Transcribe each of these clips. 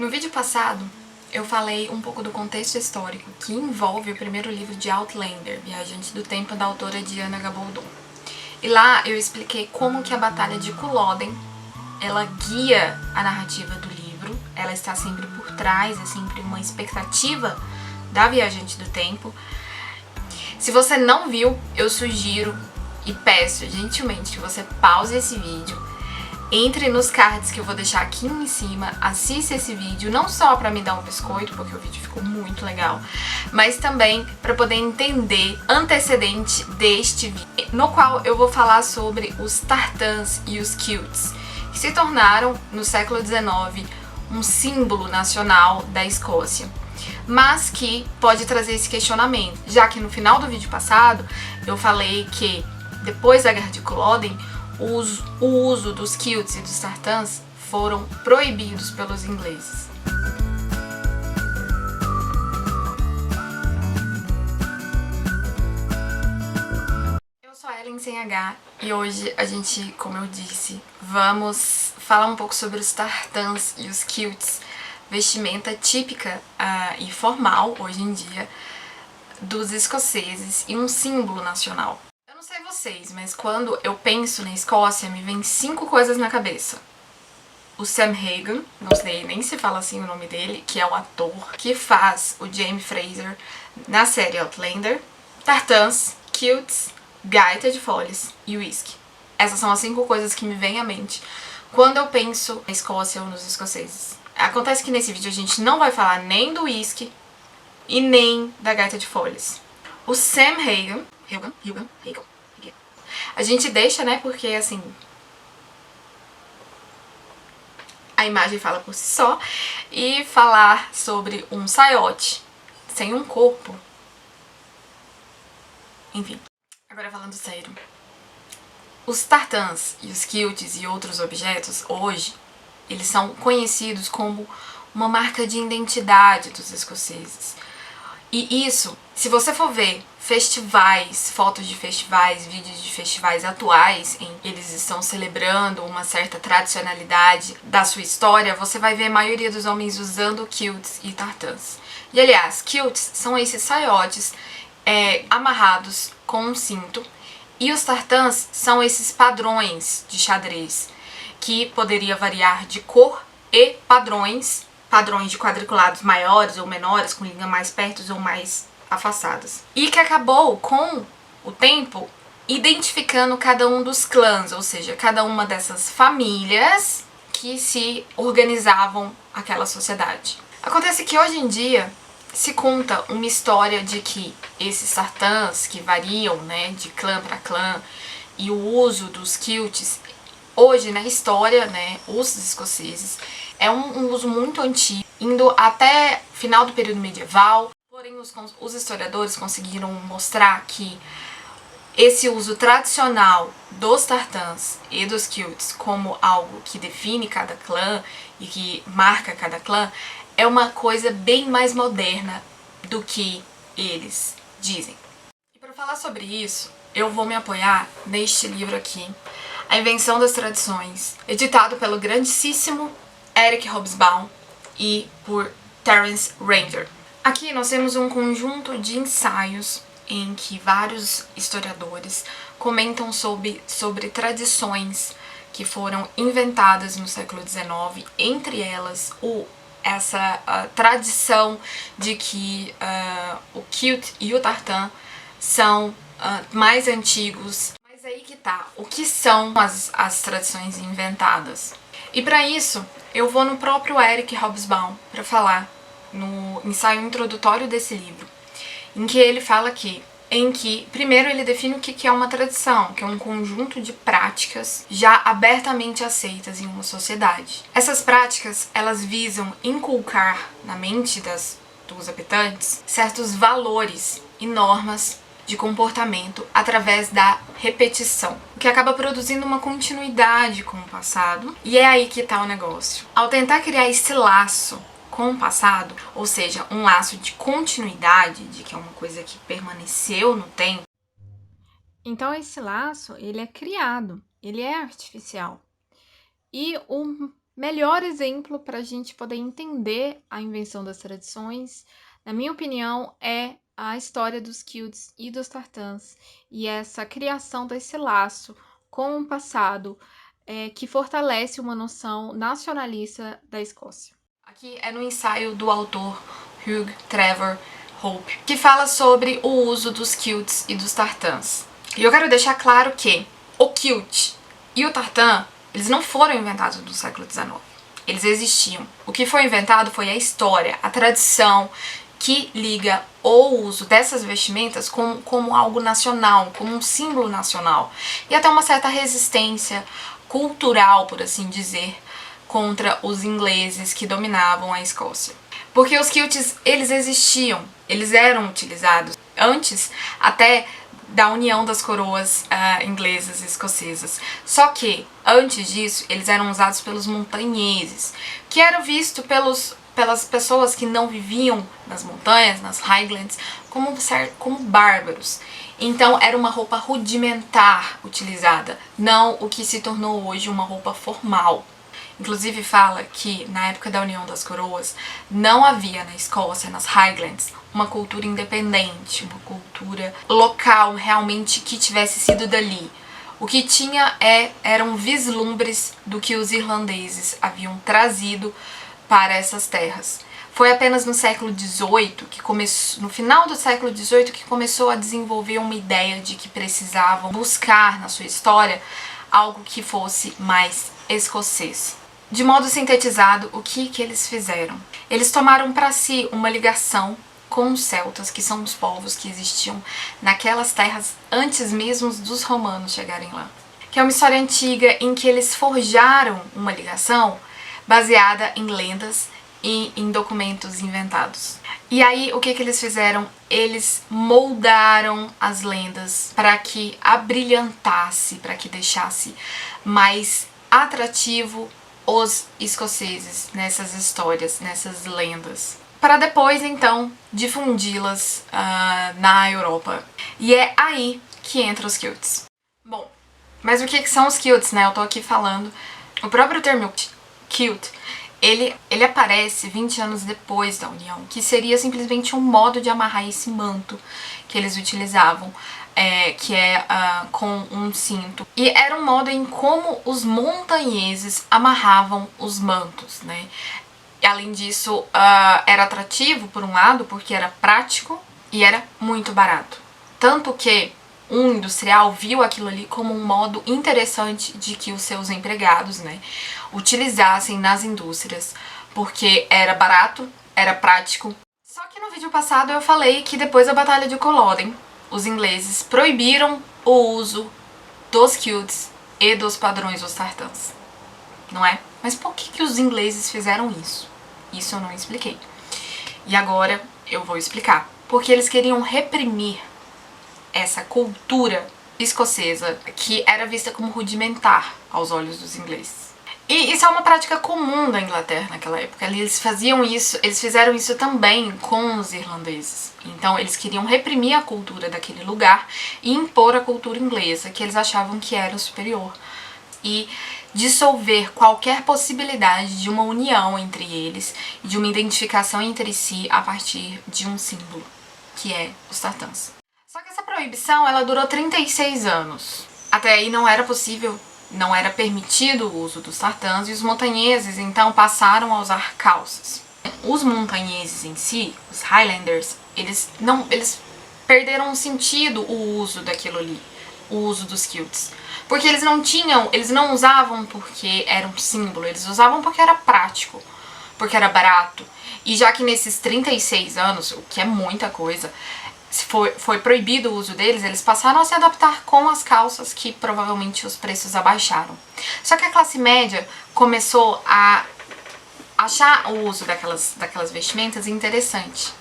No vídeo passado, eu falei um pouco do contexto histórico que envolve o primeiro livro de Outlander, Viajante do Tempo, da autora Diana Gabaldon. E lá eu expliquei como que a Batalha de Culloden, ela guia a narrativa do livro, ela está sempre por trás, é sempre uma expectativa da Viajante do Tempo. Se você não viu, eu sugiro e peço gentilmente que você pause esse vídeo, entre nos cards que eu vou deixar aqui em cima, assista esse vídeo, não só para me dar um biscoito, porque o vídeo ficou muito legal, mas também para poder entender antecedente deste vídeo, no qual eu vou falar sobre os Tartans e os Kilts, que se tornaram, no século XIX, um símbolo nacional da Escócia, mas que pode trazer esse questionamento, já que no final do vídeo passado eu falei que depois da Guerra de Culloden, o uso dos Kilts e dos Tartans foram proibidos pelos ingleses. Eu sou a Ellen sem H e hoje a gente, como eu disse, vamos falar um pouco sobre os Tartans e os Kilts, vestimenta típica e formal hoje em dia dos escoceses e um símbolo nacional. Eu não sei vocês, mas quando eu penso na Escócia, me vem 5 coisas na cabeça. O Sam Hagan, não sei nem se fala assim o nome dele, que é o ator que faz o Jaime Fraser na série Outlander. Tartans, Kilts, gaita de foles e whisky. Essas são as 5 coisas que me vêm à mente quando eu penso na Escócia ou nos escoceses. Acontece que nesse vídeo a gente não vai falar nem do whisky e nem da gaita de foles. O Sam Hagan, a gente deixa, né, porque assim, a imagem fala por si só, e falar sobre um saiote sem um corpo. Enfim, agora falando sério. Os tartans e os kilts e outros objetos, hoje, eles são conhecidos como uma marca de identidade dos escoceses. E isso, se você for ver festivais, fotos de festivais, vídeos de festivais atuais, em que eles estão celebrando uma certa tradicionalidade da sua história, você vai ver a maioria dos homens usando kilts e tartans. E aliás, kilts são esses saiotes amarrados com um cinto, e os tartans são esses padrões de xadrez, que poderia variar de cor e padrões de quadriculados maiores ou menores, com linhas mais perto ou mais afastadas. E que acabou, com o tempo, identificando cada um dos clãs, ou seja, cada uma dessas famílias que se organizavam aquela sociedade. Acontece que hoje em dia se conta uma história de que esses tartans, que variam, né, de clã para clã, e o uso dos kilts, hoje na história, né, os escoceses, é um uso muito antigo, indo até final do período medieval. Porém, os historiadores conseguiram mostrar que esse uso tradicional dos tartans e dos kilts como algo que define cada clã e que marca cada clã é uma coisa bem mais moderna do que eles dizem. E para falar sobre isso, eu vou me apoiar neste livro aqui, A Invenção das Tradições, editado pelo grandíssimo Eric Hobsbawm e por Terence Ranger. Aqui nós temos um conjunto de ensaios em que vários historiadores comentam sobre tradições que foram inventadas no século XIX, entre elas essa tradição de que o kilt e o tartan são mais antigos. Mas aí que tá, o que são as tradições inventadas? E para isso, eu vou no próprio Eric Hobsbawm para falar no ensaio introdutório desse livro, em que ele fala primeiro ele define o que é uma tradição, que é um conjunto de práticas já abertamente aceitas em uma sociedade. Essas práticas, elas visam inculcar na mente dos habitantes certos valores e normas de comportamento através da repetição, o que acaba produzindo uma continuidade com o passado. E é aí que tá o negócio. Ao tentar criar esse laço com o passado, ou seja, um laço de continuidade, de que é uma coisa que permaneceu no tempo, então esse laço, ele é criado, ele é artificial. E o melhor exemplo para a gente poder entender a invenção das tradições, na minha opinião, é a história dos Kilts e dos Tartans e essa criação desse laço com o passado que fortalece uma noção nacionalista da Escócia. Aqui é no ensaio do autor Hugh Trevor Hope, que fala sobre o uso dos Kilts e dos Tartans. E eu quero deixar claro que o Kilt e o Tartan, eles não foram inventados no século XIX. Eles existiam. O que foi inventado foi a história, a tradição que liga o uso dessas vestimentas como algo nacional, como um símbolo nacional. E até uma certa resistência cultural, por assim dizer, contra os ingleses que dominavam a Escócia. Porque os kilts, eles existiam, eles eram utilizados antes até da união das coroas inglesas e escocesas. Só que, antes disso, eles eram usados pelos montanheses, que era visto pelas pessoas que não viviam nas montanhas, nas Highlands, como bárbaros. Então, era uma roupa rudimentar utilizada, não o que se tornou hoje uma roupa formal. Inclusive fala que, na época da União das Coroas, não havia na Escócia, nas Highlands, uma cultura independente, uma cultura local realmente que tivesse sido dali. O que tinha eram vislumbres do que os irlandeses haviam trazido para essas terras. Foi apenas no século XVIII, no final do século XVIII, que começou a desenvolver uma ideia de que precisavam buscar na sua história algo que fosse mais escocês. De modo sintetizado, o que eles fizeram? Eles tomaram para si uma ligação com os celtas, que são os povos que existiam naquelas terras antes mesmo dos romanos chegarem lá. Que é uma história antiga em que eles forjaram uma ligação baseada em lendas e em documentos inventados. E aí, o que eles fizeram? Eles moldaram as lendas para que abrilhantasse, para que deixasse mais atrativo os escoceses nessas histórias, nessas lendas, para depois então difundi-las na Europa. E é aí que entra os kilts. Bom, mas o que são os kilts, né? Eu tô aqui falando. O próprio termo kilt, ele aparece 20 anos depois da União, que seria simplesmente um modo de amarrar esse manto que eles utilizavam, que é com um cinto. E era um modo em como os montanheses amarravam os mantos, né? E, além disso, era atrativo, por um lado, porque era prático e era muito barato. Tanto que um industrial viu aquilo ali como um modo interessante de que os seus empregados, né, utilizassem nas indústrias, porque era barato, era prático. Só que no vídeo passado eu falei que depois da Batalha de Culloden, os ingleses proibiram o uso dos kilts e dos padrões dos tartãs, não é? Mas por que os ingleses fizeram isso? Isso eu não expliquei. E agora eu vou explicar. Porque eles queriam reprimir essa cultura escocesa que era vista como rudimentar aos olhos dos ingleses. E isso é uma prática comum da Inglaterra naquela época. Eles faziam isso, eles fizeram isso também com os irlandeses. Então eles queriam reprimir a cultura daquele lugar e impor a cultura inglesa, que eles achavam que era superior. E dissolver qualquer possibilidade de uma união entre eles e de uma identificação entre si a partir de um símbolo, que é os tartãs. Só que essa proibição, ela durou 36 anos. Até aí não era possível, não era permitido o uso dos tartãs e os montanheses então passaram a usar calças. Os montanheses em si, os Highlanders, eles perderam o sentido o uso daquilo ali, o uso dos kilts. Porque eles não usavam porque era um símbolo, eles usavam porque era prático, porque era barato. E já que nesses 36 anos, o que é muita coisa, foi proibido o uso deles, eles passaram a se adaptar com as calças, que provavelmente os preços abaixaram. Só que a classe média começou a achar o uso daquelas vestimentas interessante.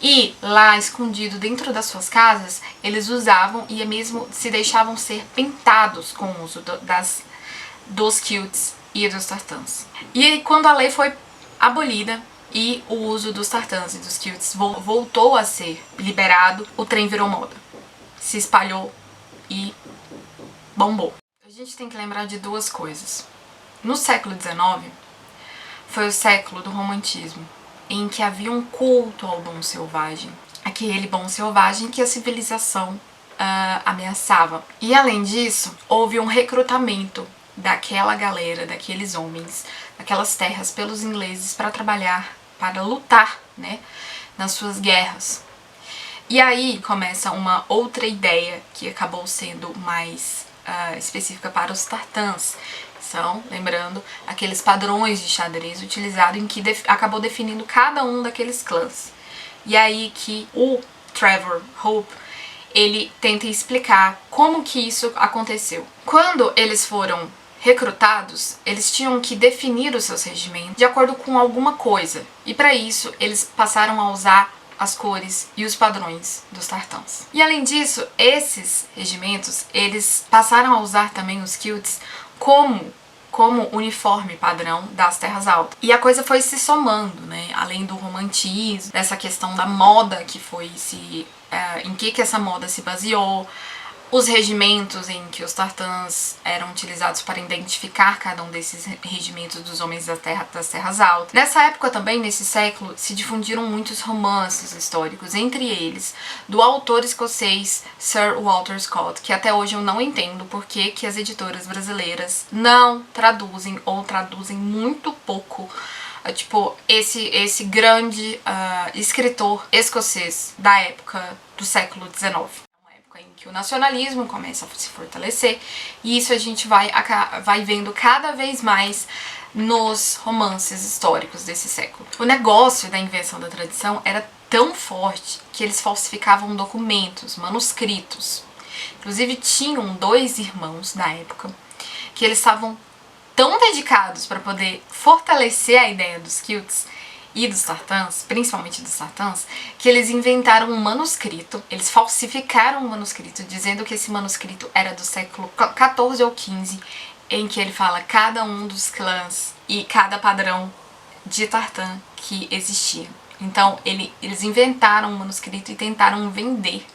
E lá, escondido dentro das suas casas, eles usavam e mesmo se deixavam ser pintados com o uso dos kilts e dos tartãs. E aí, quando a lei foi abolida e o uso dos tartãs e dos kilts voltou a ser liberado, o trem virou moda. Se espalhou e bombou. A gente tem que lembrar de duas coisas. No século XIX, foi o século do romantismo, em que havia um culto ao bom selvagem. Aquele bom selvagem que a civilização ameaçava. E além disso, houve um recrutamento daquela galera, daqueles homens, daquelas terras pelos ingleses para trabalhar, para lutar, né, nas suas guerras. E aí começa uma outra ideia que acabou sendo mais específica para os tartãs. São, lembrando, aqueles padrões de xadrez utilizados em que acabou definindo cada um daqueles clãs. E aí que o Trevor Hope, ele tenta explicar como que isso aconteceu. Quando eles foram recrutados, eles tinham que definir os seus regimentos de acordo com alguma coisa. E para isso, eles passaram a usar as cores e os padrões dos tartãs. E além disso, esses regimentos, eles passaram a usar também os kilts como uniforme padrão das terras altas. E a coisa foi se somando, né? Além do romantismo, dessa questão da moda que foi em que essa moda se baseou, os regimentos em que os tartãs eram utilizados para identificar cada um desses regimentos dos homens das terras altas. Nessa época também, nesse século, se difundiram muitos romances históricos, entre eles do autor escocês Sir Walter Scott, que até hoje eu não entendo por que as editoras brasileiras não traduzem ou traduzem muito pouco tipo, esse grande escritor escocês da época do século XIX. Em que o nacionalismo começa a se fortalecer, e isso a gente vai vendo cada vez mais nos romances históricos desse século. O negócio da invenção da tradição era tão forte que eles falsificavam documentos, manuscritos. Inclusive tinham 2 irmãos da época que eles estavam tão dedicados para poder fortalecer a ideia dos kilts e dos tartãs, principalmente dos tartãs, que eles inventaram um manuscrito, eles falsificaram um manuscrito, dizendo que esse manuscrito era do século XIV ou XV, em que ele fala cada um dos clãs e cada padrão de tartã que existia. Então, eles inventaram um manuscrito e tentaram vender.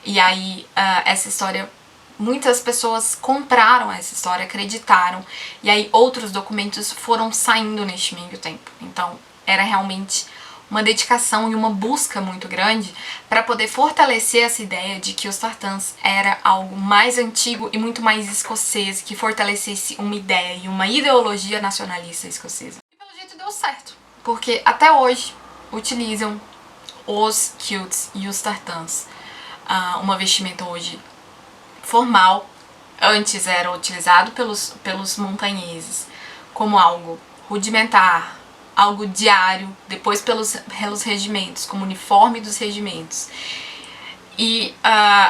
E aí, essa história, muitas pessoas compraram essa história, acreditaram, e aí outros documentos foram saindo neste meio tempo. Então, era realmente uma dedicação e uma busca muito grande para poder fortalecer essa ideia de que os tartãs era algo mais antigo e muito mais escocês, que fortalecesse uma ideia e uma ideologia nacionalista escocesa. E pelo jeito deu certo, porque até hoje utilizam os kilts e os tartãs. Uma vestimenta hoje formal, antes era utilizado pelos montanheses como algo rudimentar, algo diário, depois pelos regimentos, como uniforme dos regimentos. E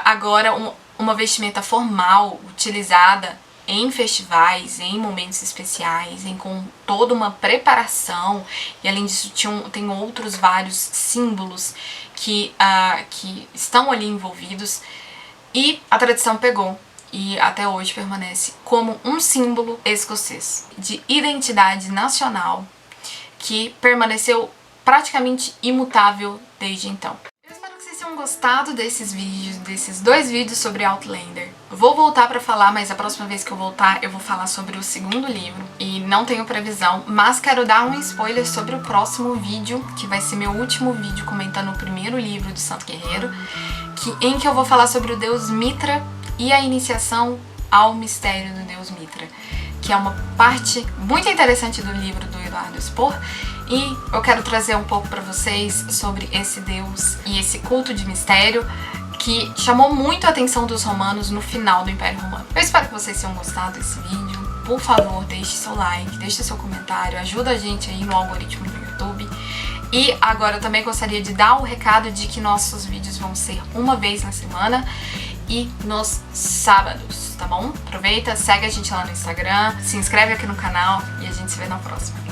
agora uma vestimenta formal, utilizada em festivais, em momentos especiais, com toda uma preparação, e além disso tem outros vários símbolos que estão ali envolvidos, e a tradição pegou e até hoje permanece como um símbolo escocês de identidade nacional, que permaneceu praticamente imutável desde então. Eu espero que vocês tenham gostado desses 2 vídeos sobre Outlander. Eu vou voltar pra falar, mas a próxima vez que eu voltar eu vou falar sobre o 2º livro, e não tenho previsão, mas quero dar um spoiler sobre o próximo vídeo, que vai ser meu último vídeo comentando o 1º livro do Santo Guerreiro, em que eu vou falar sobre o deus Mitra e a iniciação ao mistério do deus Mitra, que é uma parte muito interessante do livro do Eduardo Spohr, e eu quero trazer um pouco para vocês sobre esse deus e esse culto de mistério que chamou muito a atenção dos romanos no final do Império Romano. Eu espero que vocês tenham gostado desse vídeo. Por favor, deixe seu like, deixe seu comentário, ajuda a gente aí no algoritmo do YouTube. E agora eu também gostaria de dar o recado de que nossos vídeos vão ser uma vez na semana e nos sábados, tá bom? Aproveita, segue a gente lá no Instagram, se inscreve aqui no canal e a gente se vê na próxima.